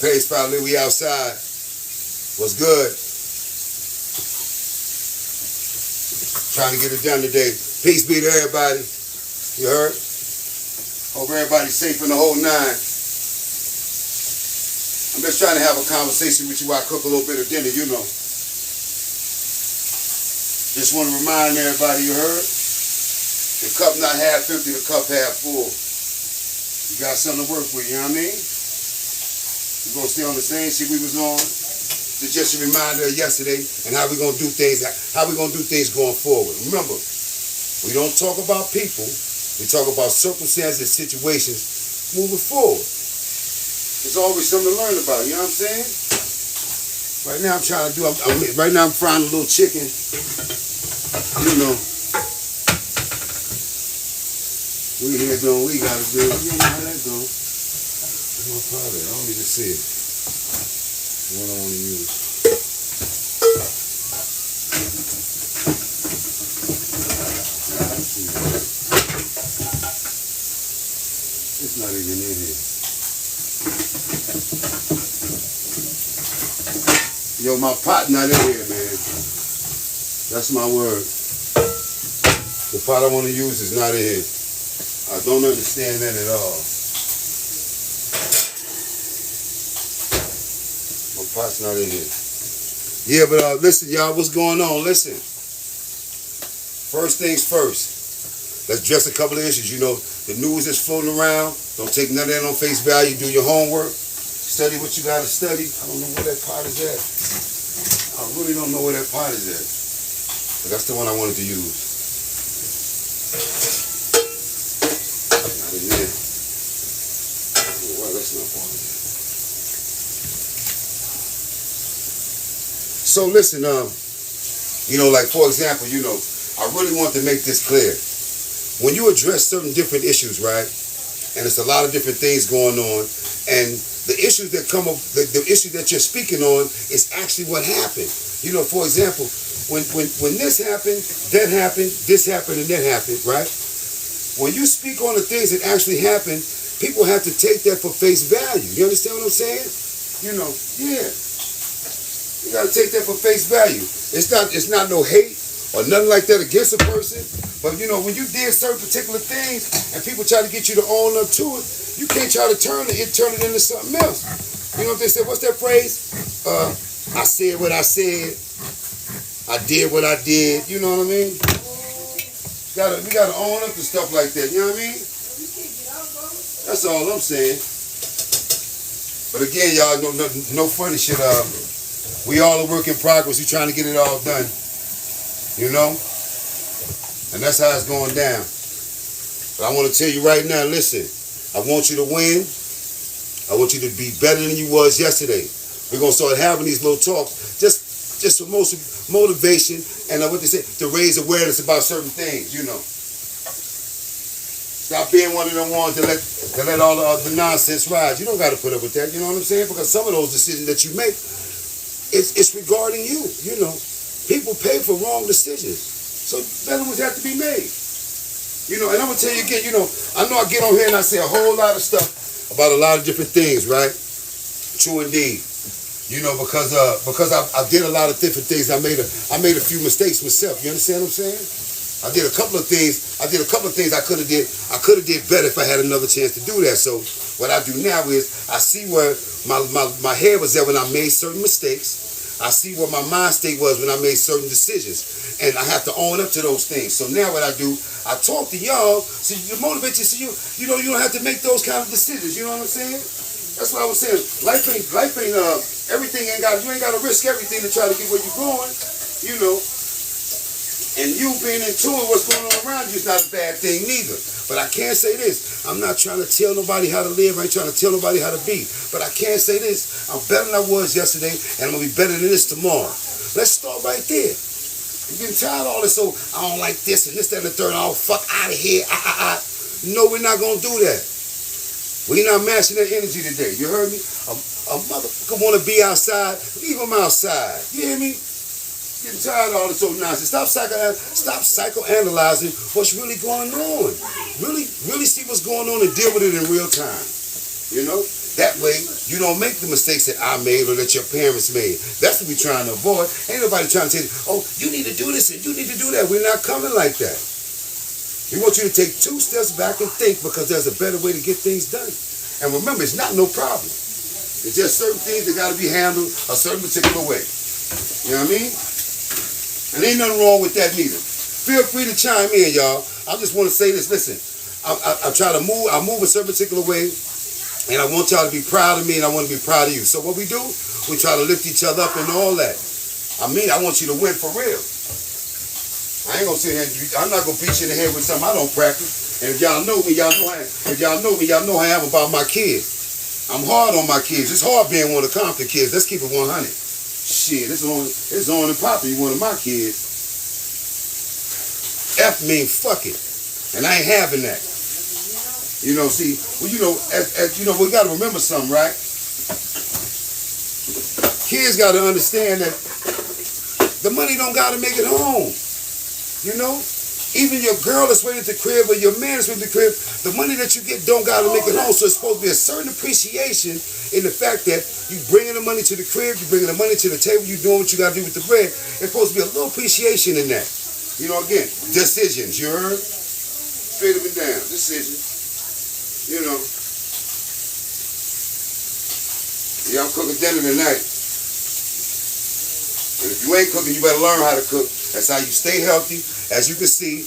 Pace family, we outside. What's good? Trying to get it done today. Peace be to everybody. You heard? Hope everybody's safe in the whole nine. I'm just trying to have a conversation with you while I cook a little bit of dinner, you know. Just want to remind everybody, you heard? The cup not half empty, the cup half full. You got something to work with, you know what I mean? We're going to stay on the same shit we was on. It's just a reminder of yesterday and how we're going to do things, going forward. Remember, we don't talk about people. We talk about circumstances, situations moving forward. There's always something to learn about, you know what I'm saying? Right now I'm trying to do, right now I'm frying a little chicken. You know. We here doing what we gotta do. You know how that goes. Where's my powder? I don't even see it. What I want to use. It's not even in here. Yo, my pot not in here, man. That's my word. The pot I want to use is not in here. I don't understand that at all. My pot's not in here. Yeah, but listen, y'all, what's going on? Listen. First things first. Let's address a couple of issues. You know, the news is floating around. Don't take none of that on face value. Do your homework. Study what you got to study. I don't know where that pot is at. I really don't know where that pot is at. But that's the one I wanted to use. Not in there. Well, that's not part of that. So listen, you know, like for example, you know, I really want to make this clear. When you address certain different issues, right, and it's a lot of different things going on, and the issues that come up, the issue that you're speaking on is actually what happened. You know, for example, when this happened, that happened, this happened, and that happened, right? When you speak on the things that actually happened, people have to take that for face value. You understand what I'm saying? You know, yeah. You gotta take that for face value. It's not no hate or nothing like that against a person. But you know, when you did certain particular things and people try to get you to own up to it, you can't try to turn it into something else. You know what they say? What's that phrase? I said what I said. I did what I did. You know what I mean? We gotta own up to stuff like that. You know what I mean? That's all I'm saying. But again, y'all, no funny shit. We all a work in progress. We trying to get it all done. You know? And that's how it's going down. But I want to tell you right now, listen, I want you to win. I want you to be better than you was yesterday. We're going to start having these little talks just for motivation and what they say, to raise awareness about certain things, you know. Stop being one of them ones that let all the nonsense ride. You don't got to put up with that, you know what I'm saying? Because some of those decisions that you make, it's regarding you, you know. People pay for wrong decisions. So better ones have to be made. You know, and I'm going to tell you again, you know, I know I get on here and I say a whole lot of stuff about a lot of different things, right? True indeed. You know, because I did a lot of different things. I made a few mistakes myself. You understand what I'm saying? I did a couple of things I could have did better if I had another chance to do that. So what I do now is I see where my head was at when I made certain mistakes. I see where my mind state was when I made certain decisions. And I have to own up to those things. So now what I do, I talk to y'all so to motivate you so you know you don't have to make those kind of decisions. You know what I'm saying? That's what I was saying. Life ain't everything you ain't gotta risk everything to try to get where you're going. You know. And you being in tune with what's going on around you is not a bad thing neither. But I can't say this. I'm not trying to tell nobody how to live. I ain't trying to tell nobody how to be. But I can say this. I'm better than I was yesterday, and I'm going to be better than this tomorrow. Let's start right there. You're getting tired of all this, so I don't like this and this, that, and the third. Oh, fuck out of here. No, we're not going to do that. We're not matching that energy today. You heard me? A motherfucker want to be outside. Leave him outside. You hear me? Getting tired of all this old nonsense. Stop psychoanalyzing what's really going on. Really see what's going on and deal with it in real time. You know? That way, you don't make the mistakes that I made or that your parents made. That's what we're trying to avoid. Ain't nobody trying to tell you, oh, you need to do this and you need to do that. We're not coming like that. We want you to take 2 steps back and think, because there's a better way to get things done. And remember, it's not no problem. It's just certain things that got to be handled a certain particular way. You know what I mean? And ain't nothing wrong with that neither. Feel free to chime in, y'all. I just want to say this. Listen, I try to move. I move a certain particular way. And I want y'all to be proud of me, and I want to be proud of you. So what we do, we try to lift each other up and all that. I mean, I want you to win for real. I ain't gonna sit here. I'm not gonna beat you in the head with something I don't practice. And if y'all know me, y'all know how I am about my kids. I'm hard on my kids. It's hard being one of the Compton kids. Let's keep it 100. Shit, it's on and popping. You one of my kids. F mean fuck it, and I ain't having that. You know, see, well, you know, as you know, we got to remember something, right? Kids got to understand that the money don't got to make it home. You know, even your girl is waiting at the crib or your man is waiting at the crib, the money that you get don't got to make it home. So it's supposed to be a certain appreciation in the fact that you bringing the money to the crib, you bringing the money to the table, you doing what you got to do with the bread. There's supposed to be a little appreciation in that. You know, again, decisions. You heard? Straight up and down. Decisions. You know, yeah, I'm cooking dinner tonight. And if you ain't cooking, you better learn how to cook. That's how you stay healthy. As you can see,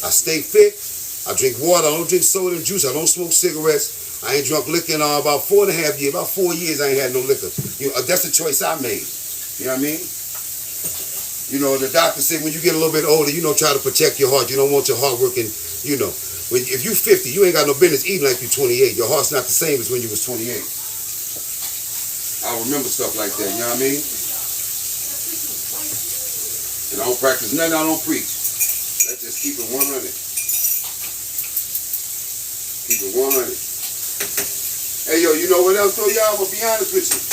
I stay fit. I drink water. I don't drink soda and juice. I don't smoke cigarettes. I ain't drunk liquor in about 4.5 years. About 4 years I ain't had no liquor. You know, that's a choice I made. You know what I mean? You know, the doctor said when you get a little bit older, you know, try to protect your heart. You don't want your heart working, you know. If you 50, you ain't got no business eating like you 28. Your heart's not the same as when you was 28. I remember stuff like that, you know what I mean? And I don't practice nothing, I don't preach. Let's just keep it 100. Keep it 100. Hey, yo, you know what else though, y'all? I'm gonna be honest with you.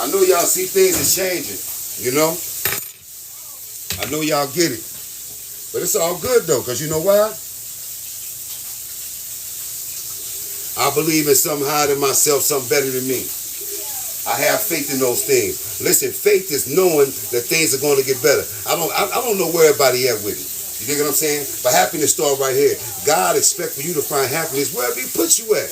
I know y'all see things is changing, you know? I know y'all get it. But it's all good though, because you know why? I believe in something higher than myself, something better than me. I have faith in those things. Listen, faith is knowing that things are going to get better. I don't know where everybody at with it. You dig what I'm saying? But happiness start right here. God expects for you to find happiness wherever He puts you at.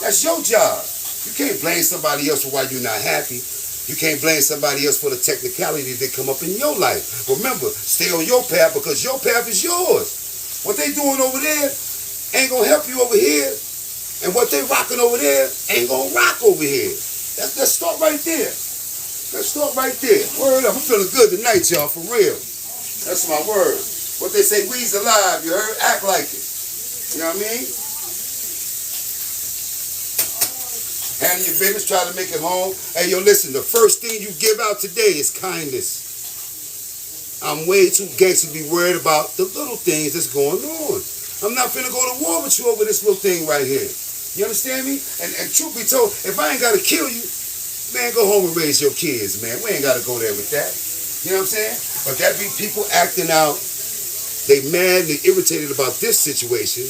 That's your job. You can't blame somebody else for why you're not happy. You can't blame somebody else for the technicalities that come up in your life. Remember, stay on your path because your path is yours. What they doing over there ain't going to help you over here. And what they rocking over there ain't gonna rock over here. Let's start right there. Let's start right there. Word up. I'm feeling good tonight, y'all, for real. That's my word. What they say, we's alive, you heard? Act like it. You know what I mean? Handle your business, try to make it home. Hey, yo, listen, the first thing you give out today is kindness. I'm way too gangster to be worried about the little things that's going on. I'm not finna go to war with you over this little thing right here. You understand me? And truth be told, if I ain't got to kill you, man, go home and raise your kids, man. We ain't got to go there with that. You know what I'm saying? But that be people acting out. They mad, they irritated about this situation,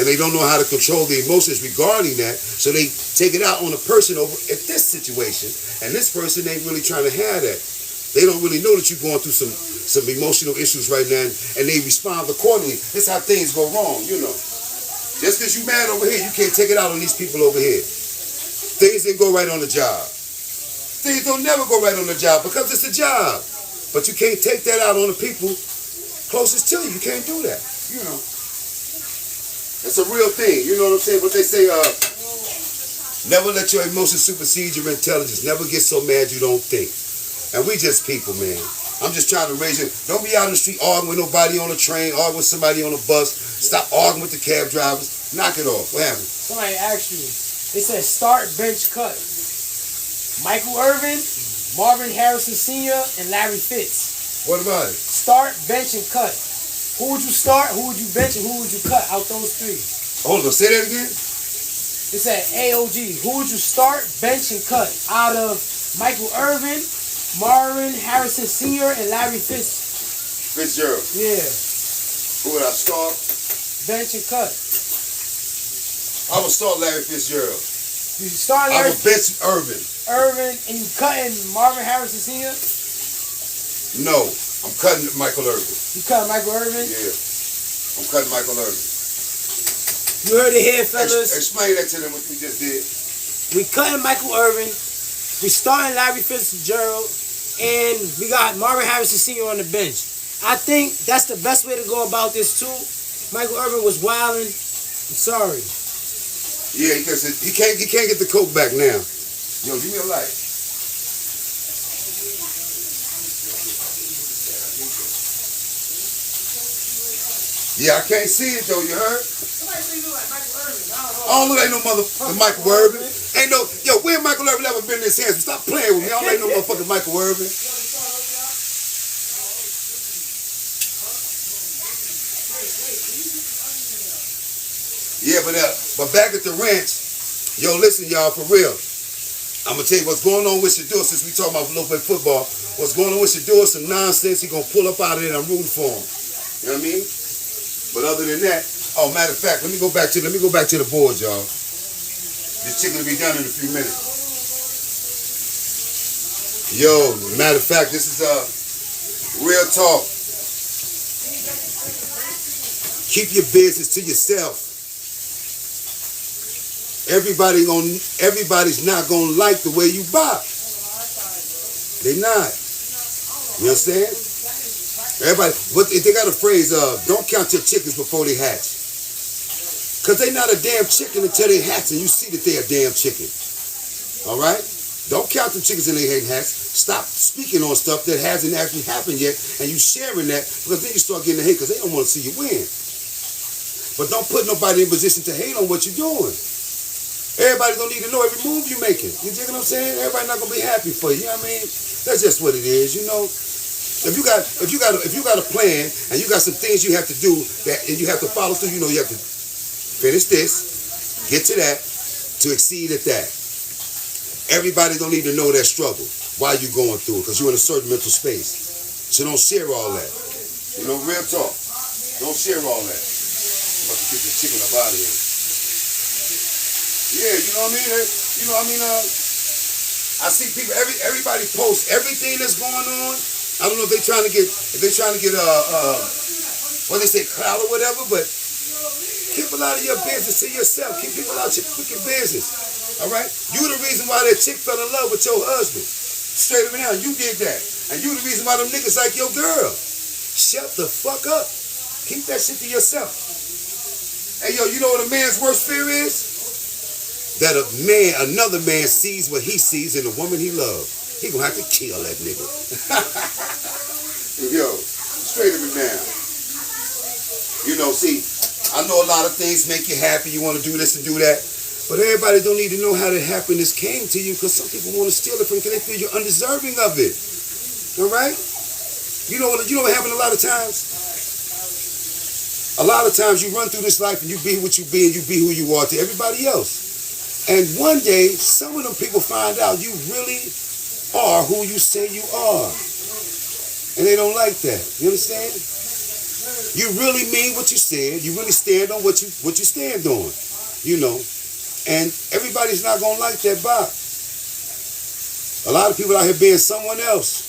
and they don't know how to control the emotions regarding that, so they take it out on a person over at this situation, and this person ain't really trying to have that. They don't really know that you're going through some emotional issues right now, and they respond accordingly. That's how things go wrong, you know. Just because you're mad over here, you can't take it out on these people over here. Things didn't go right on the job. Things don't never go right on the job because it's a job. But you can't take that out on the people closest to you. You can't do that, you know. That's a real thing, you know what I'm saying? But they say, never let your emotions supersede your intelligence. Never get so mad you don't think. And we just people, man. I'm just trying to raise you. Don't be out in the street arguing with nobody on the train, arguing with somebody on the bus. Stop arguing with the cab drivers. Knock it off. What happened? Somebody asked you. They said start, bench, cut. Michael Irvin, Marvin Harrison Sr., and Larry Fitz. What about it? Start, bench, and cut. Who would you start, who would you bench, and who would you cut out those three? Hold on. Say that again? It said AOG. Who would you start, bench, and cut out of Michael Irvin, Marvin Harrison Sr., and Larry Fitzgerald. Yeah. Who would I start? Bench and cut. I would start Larry Fitzgerald. You start I Larry would bench Irvin. Irvin and you cutting Marvin Harrison Sr.? No, I'm cutting Michael Irvin. You cut Michael Irvin? Yeah, I'm cutting Michael Irvin. You heard it here, fellas. Explain that to them what we just did. We cutting Michael Irvin. We starting Larry Fitzgerald. And we got Marvin Harrison Sr. on the bench. I think that's the best way to go about this too. Michael Irvin was wilding. I'm sorry. Yeah, because he can't get the coke back now. Yo, give me a light. Yeah, I can't see it though, you heard? Somebody say you look like Michael Irvin. I don't look like no motherfucking Michael Irvin. Ain't no, yo, where Michael Irvin ever been in his hands? Stop playing with me. I don't like no motherfucking Michael Irvin. Yeah, but back at the ranch, yo, listen, y'all, for real. I'm gonna tell you what's going on with Shedeur since we talking about a little bit of football. What's going on with Shedeur, some nonsense. He gonna pull up out of there and I'm rooting for him. You know what I mean? But other than that, oh, matter of fact, let me go back to the board, y'all. This chicken will be done in a few minutes. Yo, matter of fact, this is real talk. Keep your business to yourself. Everybody's not gonna like the way you bop. They not. You understand? Everybody, but they got a phrase, don't count your chickens before they hatch. Cause they not a damn chicken until they hatch and you see that they a damn chicken. All right? Don't count them chickens and they ain't hatch. Stop speaking on stuff that hasn't actually happened yet and you sharing that because then you start getting the hate because they don't want to see you win. But don't put nobody in position to hate on what you're doing. Everybody don't need to know every move you're making. You dig what I'm saying? Everybody not gonna be happy for you. You know what I mean? That's just what it is. You know, if you got a plan and you got some things you have to do that and you have to follow through, you know, you have to finish this, get to that, to exceed at that. Everybody don't need to know that struggle while you're going through it because you're in a certain mental space. So don't share all that. You know, real talk. Don't share all that. I'm about to get this chicken up out of here. Yeah, you know what I mean? I see people, everybody posts everything that's going on. I don't know if they're trying to get what they say, clout or whatever, but keep a lot of your business to yourself. Keep people out your fucking business. All right? You the reason why that chick fell in love with your husband. Straight up and down, you did that. And you the reason why them niggas like your girl. Shut the fuck up. Keep that shit to yourself. Hey, yo, you know what a man's worst fear is? That another man sees what he sees in the woman he loves. He gonna have to kill that nigga. Yo, straight up and down. You know, see, I know a lot of things make you happy. You want to do this and do that. But everybody don't need to know how that happiness came to you because some people want to steal it from you because they feel you're undeserving of it. All right? You know what happens a lot of times? A lot of times you run through this life and you be what you be and you be who you are to everybody else. And one day, some of them people find out you really are who you say you are. And they don't like that. You understand? You really mean what you said. You really stand on what you stand on. You know. And everybody's not going to like that box. A lot of people out here being someone else.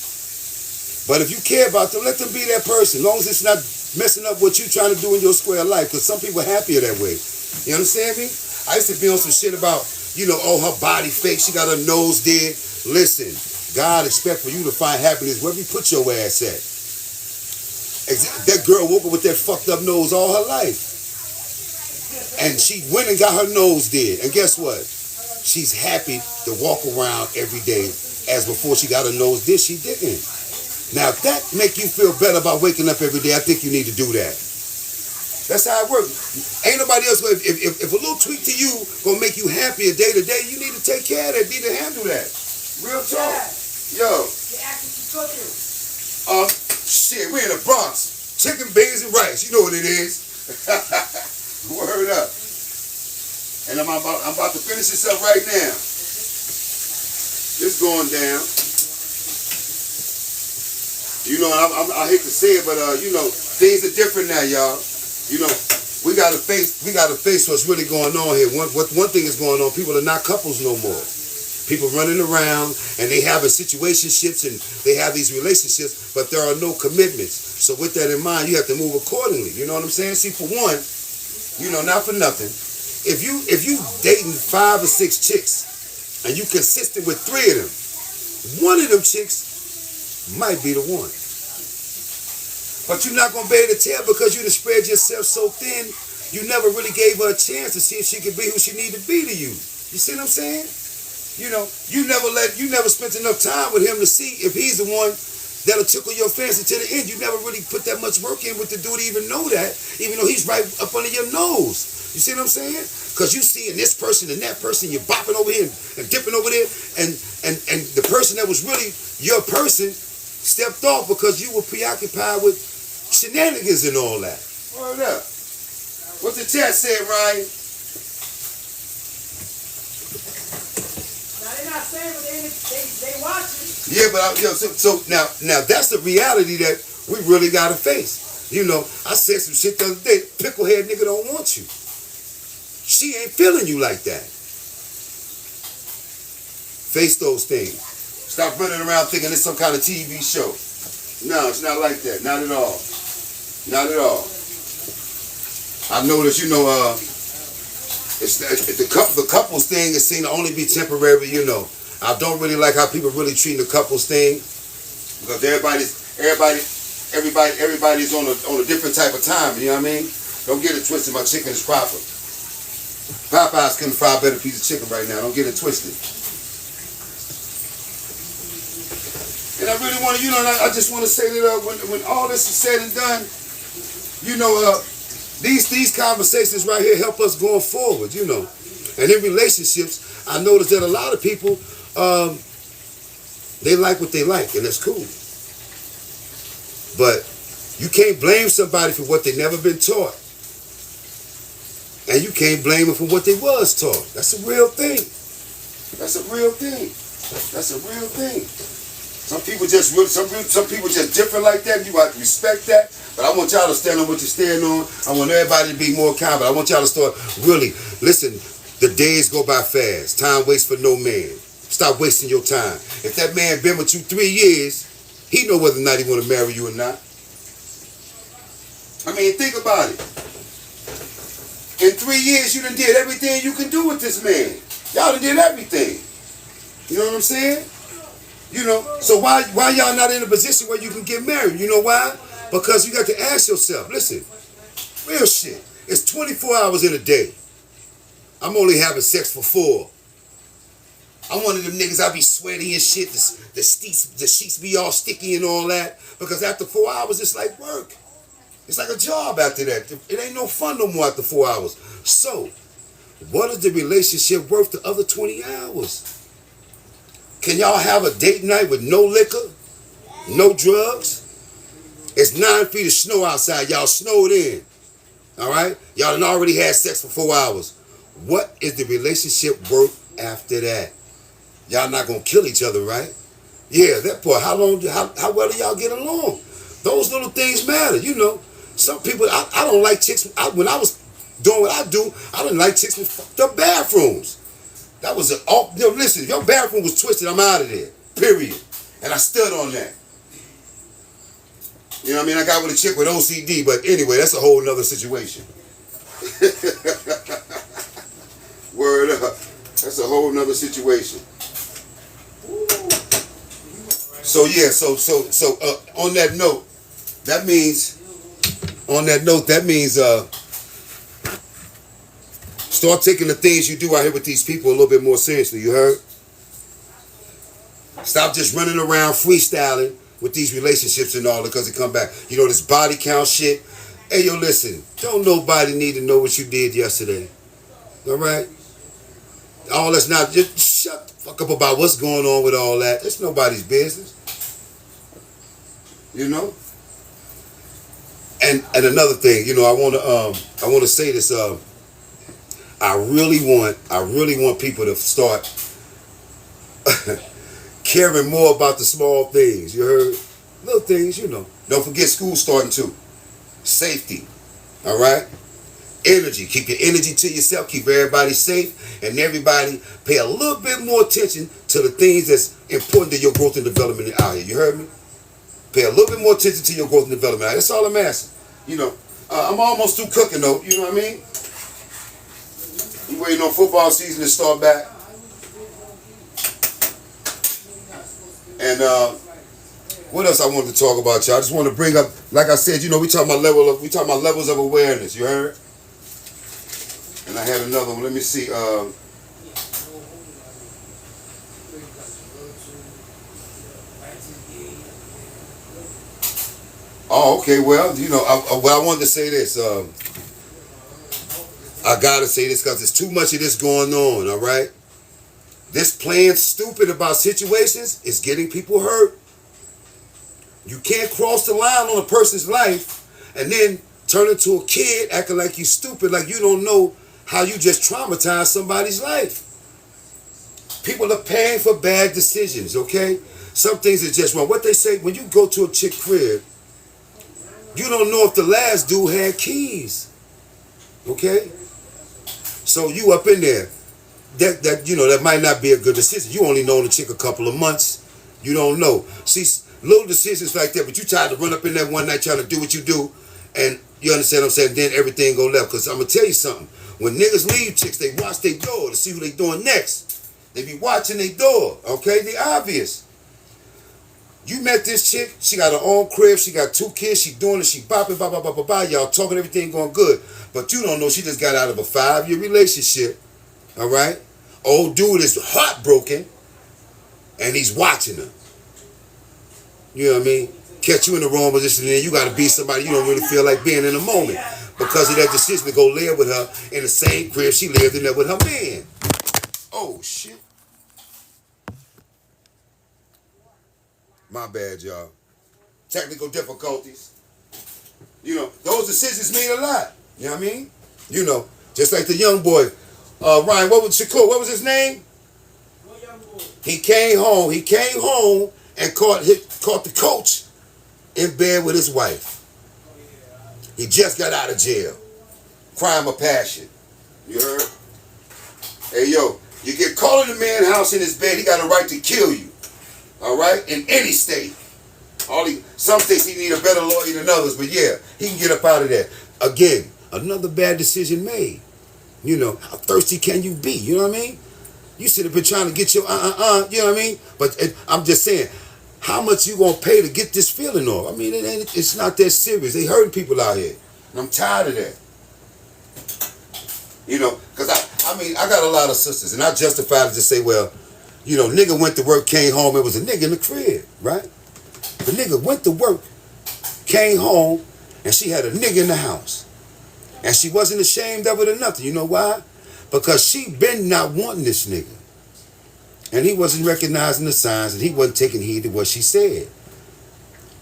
But if you care about them, let them be that person. As long as it's not messing up what you're trying to do in your square life. Because some people are happier that way. You understand me? I used to be on some shit about, you know, oh, her body fake. She got her nose did. Listen, God expect for you to find happiness wherever you put your ass at. That girl woke up with that fucked up nose all her life. And she went and got her nose did. And guess what? She's happy to walk around every day as before she got her nose did. She didn't. Now, if that make you feel better about waking up every day, I think you need to do that. That's how it works. Ain't nobody else gonna, if a little tweak to you gonna make you happier day to day, you need to take care of that, need to handle that. Real talk. Yo. Shit, we in the Bronx. Chicken, beans, and rice. You know what it is. Word up. And I'm about to finish this up right now. It's going down. You know, I hate to say it, but you know, things are different now, y'all. You know, we gotta face what's really going on here. One thing is going on. People are not couples no more. People running around and they having situationships and they have these relationships, but there are no commitments. So with that in mind, you have to move accordingly. You know what I'm saying? See, for one, not for nothing. If you dating 5 or 6 chicks and you consistent with 3 of them, one of them chicks might be the one. But you're not gonna be able to tell because you done spread yourself so thin. You never really gave her a chance to see if she could be who she needed to be to you. You see what I'm saying? You never spent enough time with him to see if he's the one that'll tickle your fancy to the end. You never really put that much work in with the dude to even know that, even though he's right up under your nose. You see what I'm saying? Because you seeing this person and that person, you're bopping over here and dipping over there, and the person that was really your person stepped off because you were preoccupied with shenanigans and all that. Word up. What's the chat saying, Ryan? Not saying, but they watching. Yeah, but so now that's the reality that we really gotta face. I said some shit the other day. Picklehead nigga don't want you. She ain't feeling you like that. Face those things. Stop running around thinking it's some kind of TV show. No, it's not like that. Not at all. Not at all. I noticed, the couples thing is seen to only be temporary, I don't really like how people really treat the couples thing because everybody's on a different type of time. You know what I mean? Don't get it twisted. My chicken is proper. Popeyes couldn't fry a better piece of chicken right now. Don't get it twisted. And I really want to, I just want to say that when all this is said and done, these conversations right here help us going forward. And in relationships, I notice that a lot of people, they like what they like, and that's cool. But you can't blame somebody for what they never been taught. And you can't blame them for what they was taught. That's a real thing. That's a real thing. That's a real thing. Some people just different like that. You got to respect that. But I want y'all to stand on what you stand on. I want everybody to be more kind. But I want y'all to start really, listen, the days go by fast. Time waits for no man. Stop wasting your time. If that man been with you 3 years, he know whether or not he want to marry you or not. I mean, think about it. In 3 years, you done did everything you can do with this man. Y'all done did everything. You know what I'm saying? So why y'all not in a position where you can get married? You know why? Because you got to ask yourself, listen, real shit. It's 24 hours in a day. I'm only having sex for 4. I'm one of them niggas, I be sweaty and shit. The sheets be all sticky and all that. Because after 4 hours, it's like work. It's like a job after that. It ain't no fun no more after 4 hours. So, what is the relationship worth the other 20 hours? Can y'all have a date night with no liquor, no drugs? It's 9 feet of snow outside. Y'all snowed in. All right? Y'all done already had sex for 4 hours. What is the relationship worth after that? Y'all not gonna kill each other, right? Yeah, that part. How well do y'all get along? Those little things matter, Some people, I don't like chicks. When I was doing what I do, I didn't like chicks with fucked up bathrooms. That was listen, if your bathroom was twisted, I'm out of there. Period. And I stood on that. You know what I mean? I got with a chick with OCD, but anyway, that's a whole nother situation. Word up. That's a whole nother situation. So yeah, so on that note, that means start taking the things you do out here with these people a little bit more seriously, you heard? Stop just running around freestyling with these relationships and all because they come back. This body count shit. Hey, yo, listen. Don't nobody need to know what you did yesterday. All right? All that's not, just shut the fuck up about what's going on with all that. It's nobody's business. And another thing, I want to say this. I really want people to start caring more about the small things. You heard? Little things, Don't forget school starting too. Safety. All right? Energy. Keep your energy to yourself. Keep everybody safe. And everybody pay a little bit more attention to the things that's important to your growth and development out here. You heard me? Pay a little bit more attention to your growth and development. That's all I'm asking. You know, I'm almost through cooking though. You know what I mean? You waiting on football season to start back. And what else I wanted to talk about, y'all? I just want to bring up, like I said, you know, we talking about levels of awareness. You heard? And I had another one. Let me see. Oh, okay. Well, you know, I wanted to say this. I gotta say this because there's too much of this going on. All right. This playing stupid about situations is getting people hurt. You can't cross the line on a person's life and then turn into a kid acting like you stupid, like you don't know how you just traumatized somebody's life. People are paying for bad decisions, okay? Some things are just wrong. What they say, when you go to a chick crib, you don't know if the last dude had keys, okay? So you up in there. That you know, that might not be a good decision. You only know the chick a couple of months. You don't know. See, little decisions like that, but you tried to run up in there one night trying to do what you do, and you understand what I'm saying, then everything go left. Because I'm going to tell you something. When niggas leave chicks, they watch their door to see who they doing next. They be watching their door, okay? They obvious. You met this chick, she got her own crib, she got 2 kids, she doing it, she bopping, blah, blah, blah, blah, blah. Y'all talking, everything going good. But you don't know she just got out of a 5-year relationship, all right? Old dude is heartbroken, and he's watching her. You know what I mean? Catch you in the wrong position, and then you got to be somebody you don't really feel like being in the moment because of that decision to go live with her in the same crib she lived in there with her man. Oh, shit. My bad, y'all. Technical difficulties. You know, those decisions mean a lot. You know what I mean? You know, just like the young boy, Ryan, Shakur, what was his name? He came home and caught the coach in bed with his wife. He just got out of jail. Crime of passion. You heard? Hey, yo, you get caught in a man's house in his bed, he got a right to kill you. All right? In any state. Some states he need a better lawyer than others, but yeah, he can get up out of there. Again, another bad decision made. You know, how thirsty can you be? You know what I mean? You should have been trying to get your you know what I mean? But I'm just saying, how much you gonna pay to get this feeling off? I mean, it's not that serious. They hurting people out here, and I'm tired of that. You know, because I got a lot of sisters, and I justify it to say, well, you know, nigga went to work, came home, it was a nigga in the crib, right? The nigga went to work, came home, and she had a nigga in the house. And she wasn't ashamed of it or nothing. You know why? Because she been not wanting this nigga. And he wasn't recognizing the signs, and he wasn't taking heed to what she said.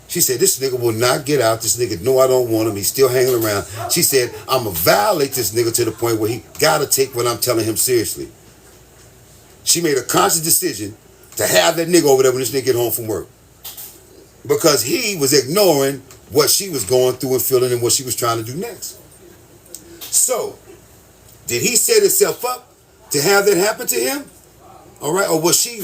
She said, this nigga will not get out. This nigga, no, I don't want him. He's still hanging around. She said, I'm going to violate this nigga to the point where he got to take what I'm telling him seriously. She made a conscious decision to have that nigga over there when this nigga get home from work. Because he was ignoring what she was going through and feeling and what she was trying to do next. So, did he set himself up to have that happen to him? All right, or was she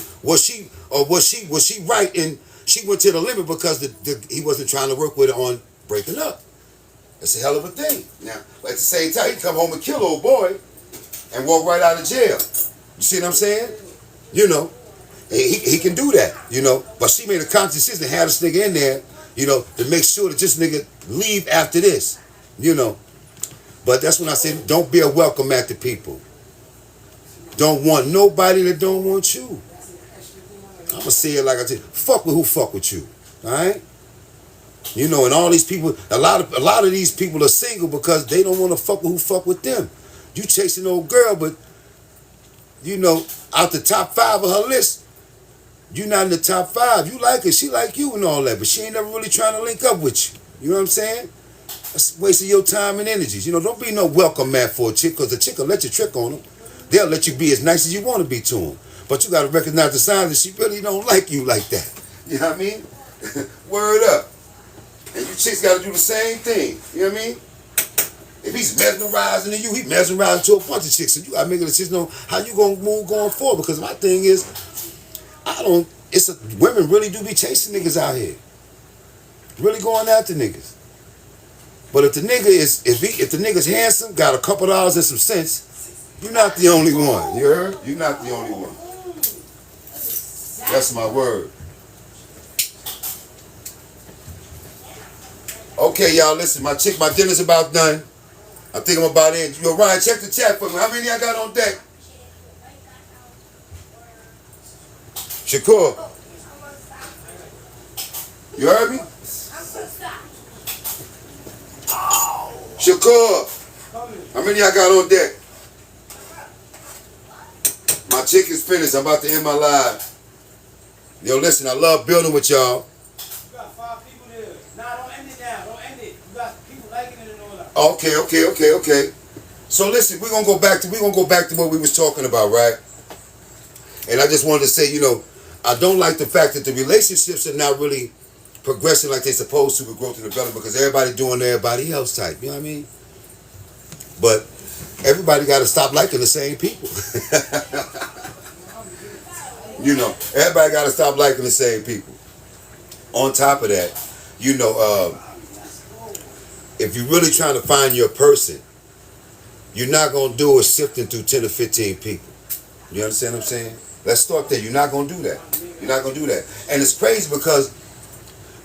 right and she went to the limit because he wasn't trying to work with her on breaking up? That's a hell of a thing. Now, at the same time, he come home and kill old boy and walk right out of jail. You see what I'm saying? You know, he can do that. You know, but she made a conscious decision to have this nigga in there. You know, to make sure that this nigga leave after this. You know. But that's when I say, don't be a welcome mat to people. Don't want nobody that don't want you. I'm going to say it like I said, fuck with who fuck with you. All right? You know, and all these people, a lot of these people are single because they don't want to fuck with who fuck with them. You chasing an old girl, but, you know, out the top 5 of her list, you not in the top 5. You like her, she like you and all that, but she ain't never really trying to link up with you. You know what I'm saying? That's wasting your time and energies. You know, don't be no welcome mat for a chick, because the chick will let you trick on them. They'll let you be as nice as you want to be to them. But you got to recognize the signs that she really don't like you like that. You know what I mean? Word up. And you chicks got to do the same thing. You know what I mean? If he's mesmerizing to you, he mesmerizing to a bunch of chicks. So you gotta make a decision on how you gonna move going forward. Because my thing is, women really do be chasing niggas out here. Really going after niggas. But if the nigga's handsome, got a couple dollars and some cents, you're not the only one. You heard? You're not the only one. That's my word. Okay, y'all, listen. My dinner's about done. I think I'm about in. Yo, Ryan, check the chat for me. How many I got on deck? Shakur. You heard me? Shakur. How many I got on deck? My chicken's finished. I'm about to end my live. Yo, listen, I love building with y'all. You got 5 people there. Nah, don't end it now. Don't end it. You got people liking it and all that. Okay. So listen, we're gonna go back to what we was talking about, right? And I just wanted to say, I don't like the fact that the relationships are not really progressing like they're supposed to with growth and development because everybody doing everybody else type. You know what I mean? But everybody got to stop liking the same people. Everybody got to stop liking the same people. On top of that, if you're really trying to find your person, you're not going to do it sifting through 10 or 15 people. You understand what I'm saying? Let's start there. You're not going to do that. You're not going to do that. And it's crazy because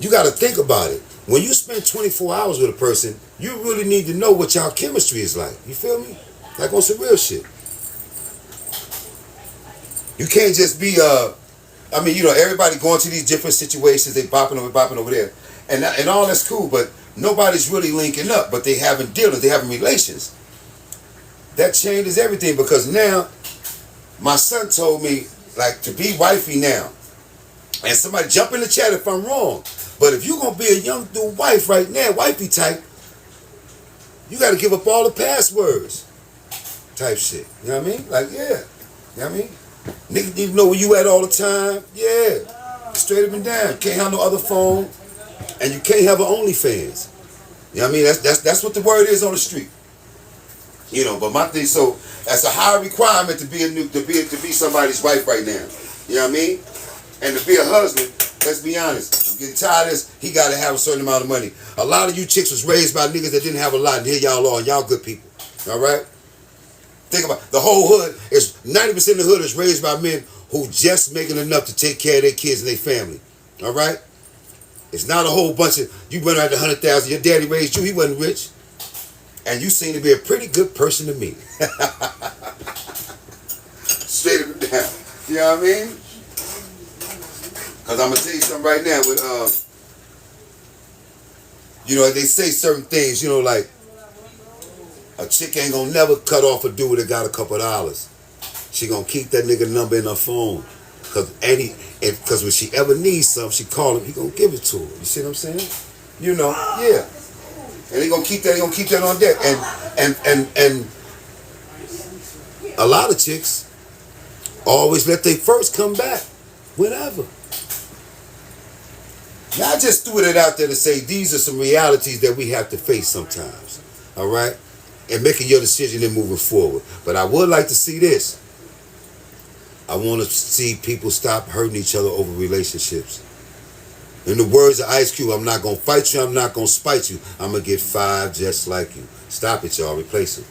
you got to think about it. When you spend 24 hours with a person, you really need to know what y'all chemistry is like. You feel me? Like on some real shit. You can't just be, everybody going to these different situations, they bopping over there. And all that's cool, but nobody's really linking up, but they having dealings, they having relations. That changes everything because now, my son told me, like, to be wifey now. And somebody jump in the chat if I'm wrong. But if you're going to be a young dude wife right now, wifey type, you got to give up all the passwords type shit. You know what I mean? Like, yeah. You know what I mean? Nigga need to know where you at all the time. Yeah. Straight up and down. You can't have no other phone. And you can't have an OnlyFans. You know what I mean? That's what the word is on the street. But my thing, so that's a high requirement to be somebody's wife right now. You know what I mean? And to be a husband, let's be honest, I'm getting tired of this, he gotta have a certain amount of money. A lot of you chicks was raised by niggas that didn't have a lot, and here y'all are, and y'all good people. Alright? Think about it. The whole hood is 90% of the hood is raised by men who just making enough to take care of their kids and their family. Alright? It's not a whole bunch of you went out to 100,000, your daddy raised you, he wasn't rich. And you seem to be a pretty good person to me. Straight up and down. You know what I mean? Because I'm going to tell you something right now. They say certain things, like a chick ain't going to never cut off a dude that got a couple of dollars. She going to keep that nigga number in her phone. Because when she ever needs something, she call him, he going to give it to her. You see what I'm saying? Yeah. And he gonna keep that on deck. And a lot of chicks always let they first come back. Whenever. Now I just threw it out there to say these are some realities that we have to face sometimes. Alright? And making your decision and moving forward. But I would like to see this. I want to see people stop hurting each other over relationships. In the words of Ice Cube, I'm not going to fight you, I'm not going to spite you. I'm going to get 5 just like you. Stop it, y'all. Replace him.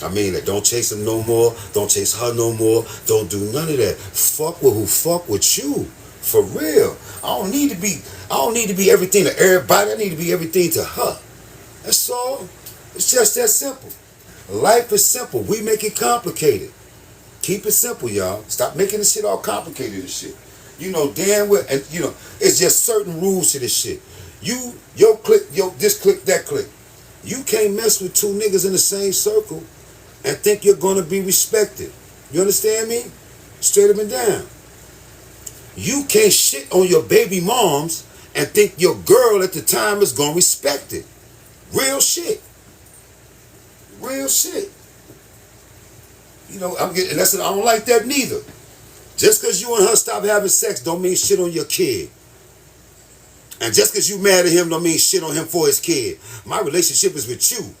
I mean, don't chase him no more. Don't chase her no more. Don't do none of that. Fuck with who fuck with you. For real. I don't need to be everything to everybody. I need to be everything to her. That's all. It's just that simple. Life is simple. We make it complicated. Keep it simple, y'all. Stop making this shit all complicated and shit. Damn well, and it's just certain rules to this shit. Your click, this click, that click. You can't mess with 2 niggas in the same circle and think you're gonna be respected. You understand me? Straight up and down. You can't shit on your baby moms and think your girl at the time is gonna respect it. Real shit. Real shit. I don't like that neither. Just because you and her stop having sex don't mean shit on your kid. And just because you mad at him don't mean shit on him for his kid. My relationship is with you.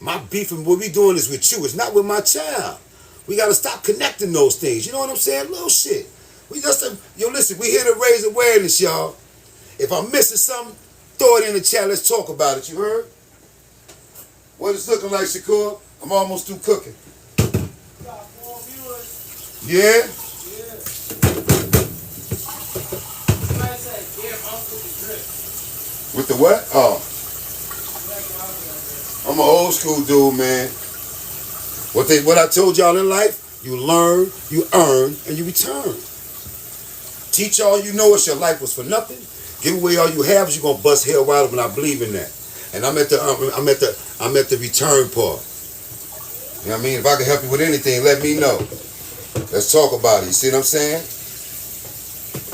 My beef and what we doing is with you. It's not with my child. We got to stop connecting those things. You know what I'm saying? Little shit. We just, yo, listen, we here to raise awareness, y'all. If I'm missing something, throw it in the chat. Let's talk about it. You heard? What it's looking like, Shakur? I'm almost through cooking. Yeah? With the what? Oh. I'm an old school dude, man. What I told y'all in life, you learn, you earn, and you return. Teach all you know us your life was for nothing. Give away all you have is you're gonna bust hell wide open. I believe in that. And I'm at the return part. You know what I mean? If I can help you with anything, let me know. Let's talk about it. You see what I'm saying?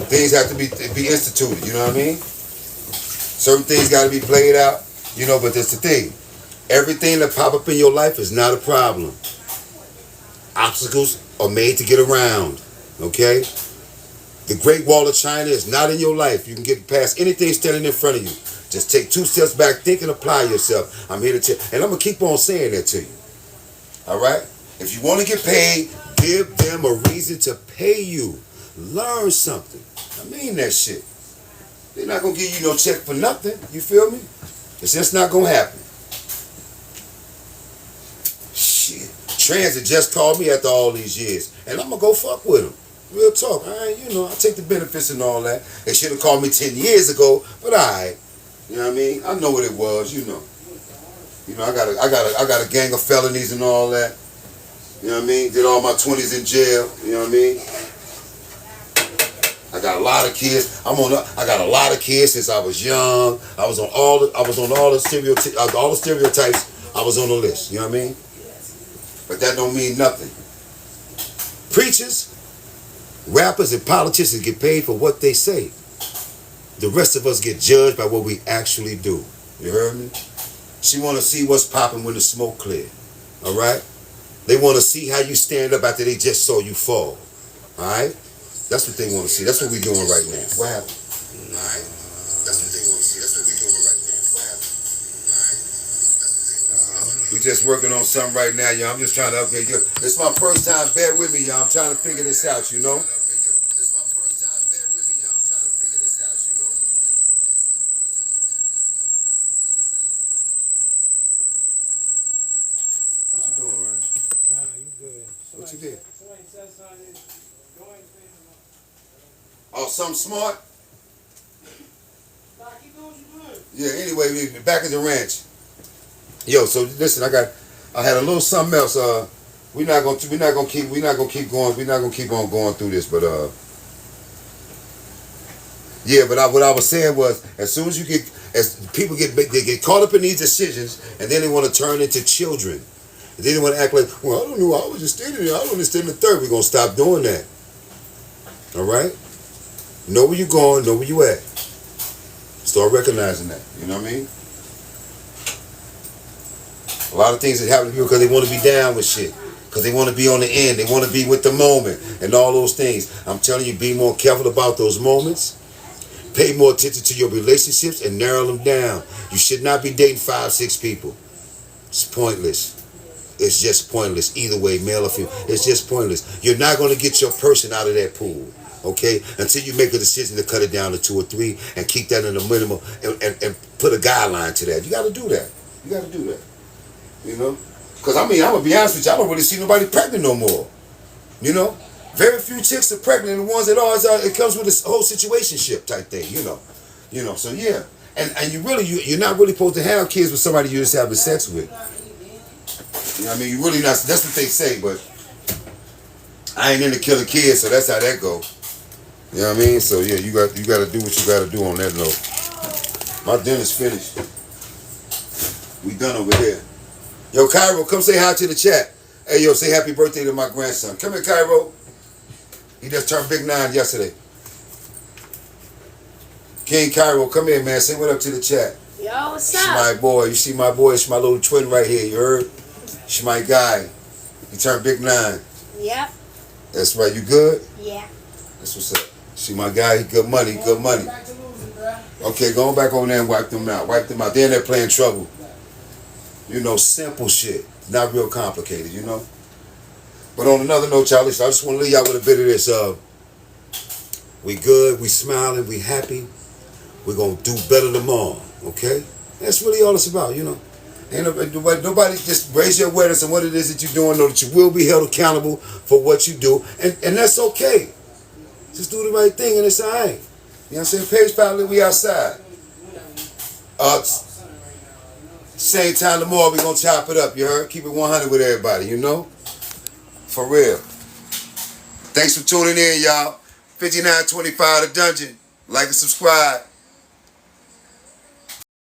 Things have to be instituted, you know what I mean? Certain things gotta be played out, you know, but that's the thing. Everything that pop up in your life is not a problem. Obstacles are made to get around, okay? The Great Wall of China is not in your life. You can get past anything standing in front of you. Just take 2 steps back, think and apply yourself. I'm here to tell, and I'm gonna keep on saying that to you. All right? If you want to get paid, give them a reason to pay you. Learn something. I mean that shit. They're not gonna give you no check for nothing. You feel me? It's just not gonna happen. Shit. Transit just called me after all these years, and I'm gonna go fuck with them. Real talk. I take the benefits and all that. They should have called me 10 years ago, but alright. You know what I mean? I know what it was. You know, I got a gang of felonies and all that. You know what I mean? Did all my 20s in jail. You know what I mean? I got a lot of kids. I got a lot of kids since I was young. I was on all the stereotypes. I was on the list. You know what I mean? But that don't mean nothing. Preachers, rappers, and politicians get paid for what they say. The rest of us get judged by what we actually do. You heard me? She want to see what's popping when the smoke clear. All right? They want to see how you stand up after they just saw you fall. All right? That's what they want to see. That's what we're doing right now. What happened? All right? That's what they want to see. That's what we're doing right now. What happened? All right? We're just working on something right now, y'all. I'm just trying to upgrade you. It's my first time. Bear with me, y'all. I'm trying to figure this out, you know? What you doing, Ryan? Nah, you good. What you did? Somebody said something. Oh, something smart? Nah, keep doing what you doing. Yeah, anyway, we back at the ranch. Yo, so listen, I had a little something else. We're not gonna keep on going through this, but yeah, but what I was saying was, as people get caught up in these decisions, and then they want to turn into children. And then they want to act like, well, I don't know, I was just standing there, I don't understand the third. We're gonna stop doing that. All right? Know where you're going, know where you at. Start recognizing that. You know what I mean? A lot of things that happen to people because they want to be down with shit. Because they want to be on the end. They want to be with the moment. And all those things. I'm telling you, be more careful about those moments. Pay more attention to your relationships and narrow them down. You should not be dating 5, 6 people. It's pointless. It's just pointless. Either way, male or female. It's just pointless. You're not going to get your person out of that pool. Okay? Until you make a decision to cut it down to 2 or 3 and keep that in the minimum and put a guideline to that. You got to do that. You got to do that. You know? Because, I mean, I'm going to be honest with you. I don't really see nobody pregnant no more. You know? Very few chicks are pregnant. And the ones that are, it comes with a whole situationship type thing, you know? You know, so yeah. And you're not really supposed to have kids with somebody you're just having sex with. You know what I mean? You really not, that's what they say, but I ain't into killing kids, so that's how that go. You know what I mean? So yeah, you got to do what you got to do on that note. My dinner's finished. We done over here. Yo, Cairo, come say hi to the chat. Hey, yo, say happy birthday to my grandson. Come here, Cairo. He just turned big 9 yesterday. King Cairo, come here, man. Say what up to the chat. Yo, what's up? She my boy. You see my boy? It's my little twin right here. You heard? She my guy. He turned big 9. Yep. That's right. You good? Yeah. That's what's up. See my guy. He good money. Good money. Okay, go on back over there and wipe them out. Wipe them out. They're in there playing trouble. You know, simple shit. Not real complicated, you know? But on another note, y'all, listen, I just want to leave y'all with a bit of this. We good, we smiling, we happy. We're going to do better tomorrow, okay? That's really all it's about, you know? Ain't nobody just raise your awareness on what it is that you're doing. Know that you will be held accountable for what you do. And that's okay. Just do the right thing and it's all right. You know what I'm saying? Page Pilot, we outside. Same time tomorrow, we going to chop it up, you heard? Keep it 100 with everybody, you know? For real. Thanks for tuning in, y'all. 5925 The Dungeon. Like and subscribe.